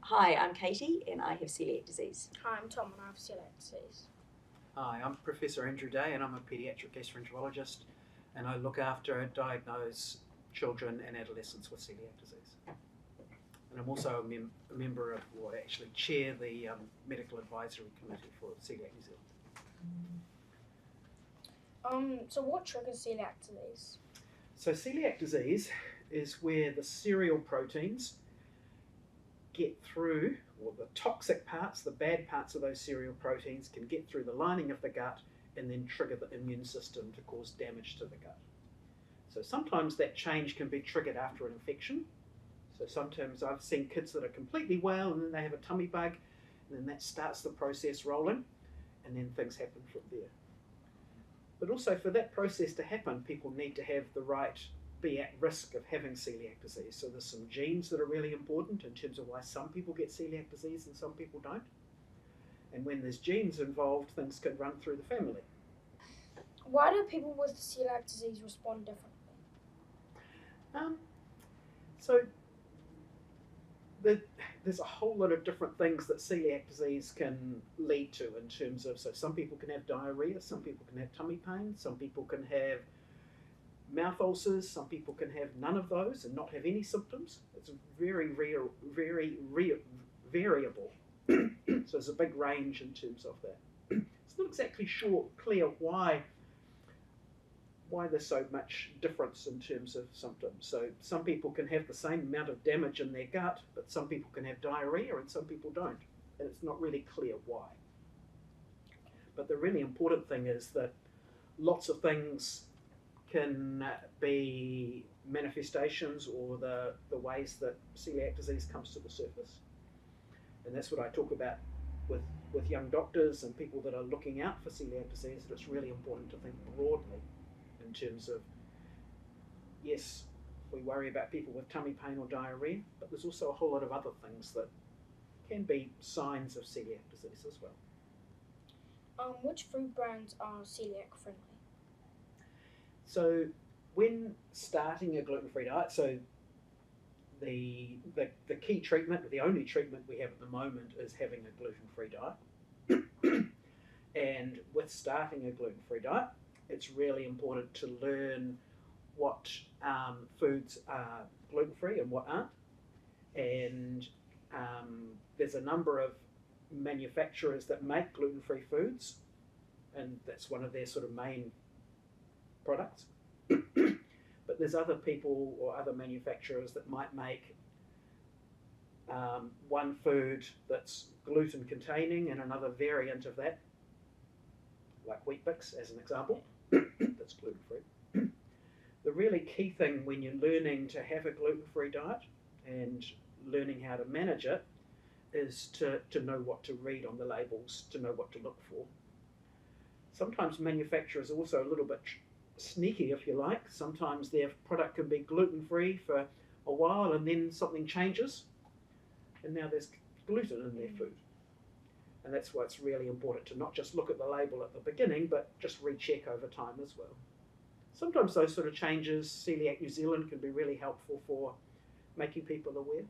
Hi, I'm Katie and I have celiac disease. Hi, I'm Tom and I have celiac disease. Hi, I'm Professor Andrew Day and I'm a paediatric gastroenterologist, and I look after and diagnose children and adolescents with celiac disease. And I'm also a member of, or actually chair the Medical Advisory Committee for Coeliac New Zealand. So what triggers celiac disease? So celiac disease is where the cereal proteins get through, or the toxic parts, the bad parts of those cereal proteins can get through the lining of the gut and then trigger the immune system to cause damage to the gut. So sometimes that change can be triggered after an infection. So sometimes I've seen kids that are completely well and then they have a tummy bug, and then that starts the process rolling, and then things happen from there. But also for that process to happen, people need to have the right, be at risk of having celiac disease. So there's some genes that are really important in terms of why some people get celiac disease and some people don't. And when there's genes involved, things can run through the family. Why do people with celiac disease respond differently? So there's a whole lot of different things that celiac disease can lead to in terms of, so some people can have diarrhea, some people can have tummy pain, some people can have mouth ulcers, some people can have none of those and not have any symptoms. It's very variable. So there's a big range in terms of that. It's not exactly clear why there's so much difference in terms of symptoms. So some people can have the same amount of damage in their gut, but some people can have diarrhea and some people don't. And it's not really clear why. But the really important thing is that lots of things can be manifestations or the ways that celiac disease comes to the surface. And that's what I talk about with young doctors and people that are looking out for celiac disease, that it's really important to think broadly in terms of, yes, we worry about people with tummy pain or diarrhea, but there's also a whole lot of other things that can be signs of celiac disease as well. Which food brands are celiac friendly? So when starting a gluten-free diet, so the key treatment, the only treatment we have at the moment is having a gluten-free diet. And with starting a gluten-free diet, it's really important to learn what foods are gluten-free and what aren't. And there's a number of manufacturers that make gluten-free foods, and that's one of their sort of main products. But there's other people or other manufacturers that might make one food that's gluten containing and another variant of that, like Wheat Bix as an example, that's gluten-free. The really key thing when you're learning to have a gluten-free diet and learning how to manage it is to know what to read on the labels, to know what to look for. Sometimes manufacturers are also a little bit sneaky, if you like. Sometimes their product can be gluten-free for a while and then something changes and now there's gluten in their food. And that's why it's really important to not just look at the label at the beginning, but just recheck over time as well. Sometimes those sort of changes, Coeliac New Zealand can be really helpful for making people aware.